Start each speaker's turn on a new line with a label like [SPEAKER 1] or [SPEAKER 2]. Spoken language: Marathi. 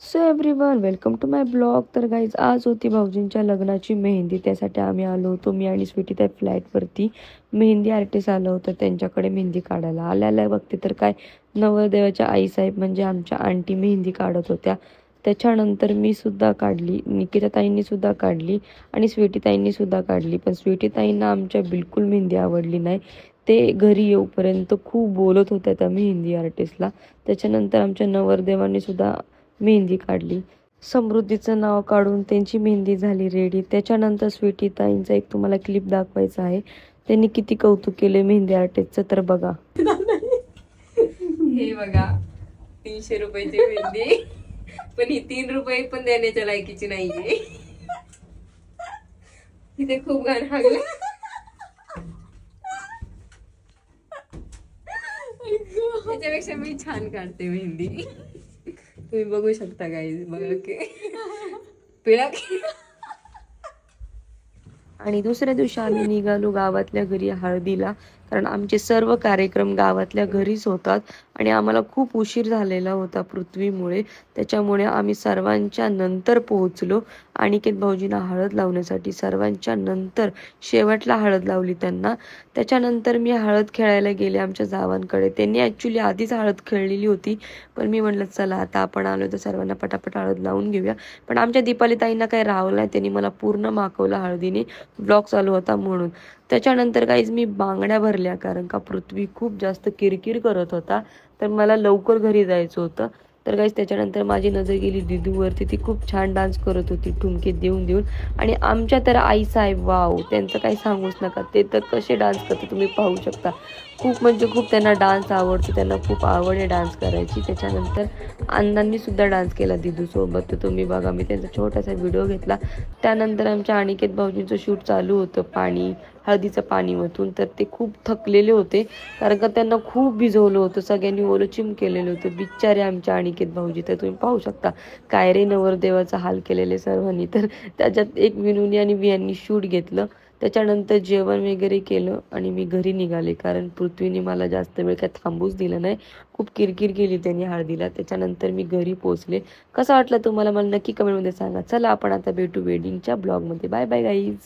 [SPEAKER 1] So everyone welcome to my blog. तर गाईज आज होती भाऊजींच्या लग्नाची मेहंदी. त्यासाठी आम्ही आलो होतो, मी आणि स्वीटी त्या फ्लॅटवरती. मेहंदी आर्टिस्ट आलं होतं त्यांच्याकडे मेहंदी काढायला. आल्याला बघते तर काय नवरदेवाच्या आईसाहेब म्हणजे आमच्या आंटी मेहंदी काढत होत्या. त्याच्यानंतर मी सुद्धा काढली, निकिता ताईंनी सुद्धा काढली आणि स्वीटी ताईंनी सुद्धा काढली. पण स्वीटी ताईंना आमच्या बिलकुल मेहंदी आवडली नाही. ते घरी येऊपर्यंत खूप बोलत होत्या त्या मेहंदी आर्टिस्टला. त्याच्यानंतर आमच्या नवरदेवांनी सुद्धा मेहंदी काढली. समृद्धीचं नाव काढून त्यांची मेहंदी झाली रेडी. त्याच्यानंतर स्वीटी ताईंचा एक तुम्हाला क्लिप दाखवायचा आहे. त्यांनी किती कौतुक केले मेहंदी आर्टिस्टचं तर बघा.
[SPEAKER 2] हे बघा 300 रुपयाची मेहंदी, पण ही 3 रुपये पण देण्याच्या लायकीची नाहीये. इथे खूप घाण लागले. त्याच्यापेक्षा मी छान काढते मेहंदी. तुम्ही बघू शकता गाईज, बघा की पिळा की.
[SPEAKER 1] आणि दुसऱ्या दिवशी आम्ही निघालो गावातल्या घरी हळदीला, कारण आमचे सर्व कार्यक्रम गावातल्या घरीच होतात आणि आम्हाला खूप उशीर झालेला होता पृथ्वीमुळे. त्याच्यामुळे आम्ही सर्वांच्या नंतर पोहोचलो. अनिकेत भाऊजींना हळद लावण्यासाठी सर्वांच्या नंतर शेवटला हळद लावली त्यांना. त्याच्यानंतर मी हळद खेळायला गेले आमच्या जावांकडे. त्यांनी ॲक्च्युली आधीच हळद खेळलेली होती, पण मी म्हटलं चला आता आपण आलो तर सर्वांना पटापट हळद लावून घेऊया. पण आमच्या दीपाली ताईंना काही राहलं नाही, त्यांनी मला पूर्ण माखवलं हळदीने. ब्लॉग चालू होता म्हणून. त्याच्यानंतर काहीच मी बांगड्या भरल्या, कारण का पृथ्वी खूप जास्त किरकिर करत होता, तर मला लवकर घरी जायचं होतं. तर काहीच त्याच्यानंतर माझी नजर गेली दिदूवरती. ती खूप छान डान्स करत होती ठुमके देऊन देऊन. आणि आमच्या तर आई साहेब वाव, त्यांचं काही सांगूच नका, ते तर कसे डान्स करते तुम्ही पाहू शकता. खूप म्हणजे खूप त्यांना डान्स आवडतो, त्यांना खूप आवड आहे डान्स करायची. त्याच्यानंतर अण्णांनी सुद्धा डान्स केला दिदूसोबत, तर तुम्ही बघा, मी त्यांचा छोटासा व्हिडिओ घेतला. त्यानंतर आमच्या अनिकेत भाऊजींचं शूट चालू होतं हळदीचं पाणी ओतून. तर ते खूप थकलेले होते, कारण का त्यांना खूप भिजवलं होतं, सगळ्यांनी ओलचिम केलेलं होतं. बिचारे आमच्या अनिकेत भाऊजी. तर तुम्ही पाहू शकता काय रे नवरदेवाचा हाल केलेले सर्वांनी. तर त्याच्यात एक विनुनी आणि वियांनी शूट घेतलं. त्याच्यानंतर जेवण वगैरे केलं आणि मी घरी निघाले, कारण पृथ्वीने मला जास्त वेळ काय थांबूच दिलं नाही. खूप किरकिर केली त्यांनी हळदीला. त्याच्यानंतर मी घरी पोहोचले. कसं वाटलं तुम्हाला मला नक्की कमेंटमध्ये सांगा. चला आपण आता भेटू वेडिंगच्या ब्लॉगमध्ये. Bye bye guys.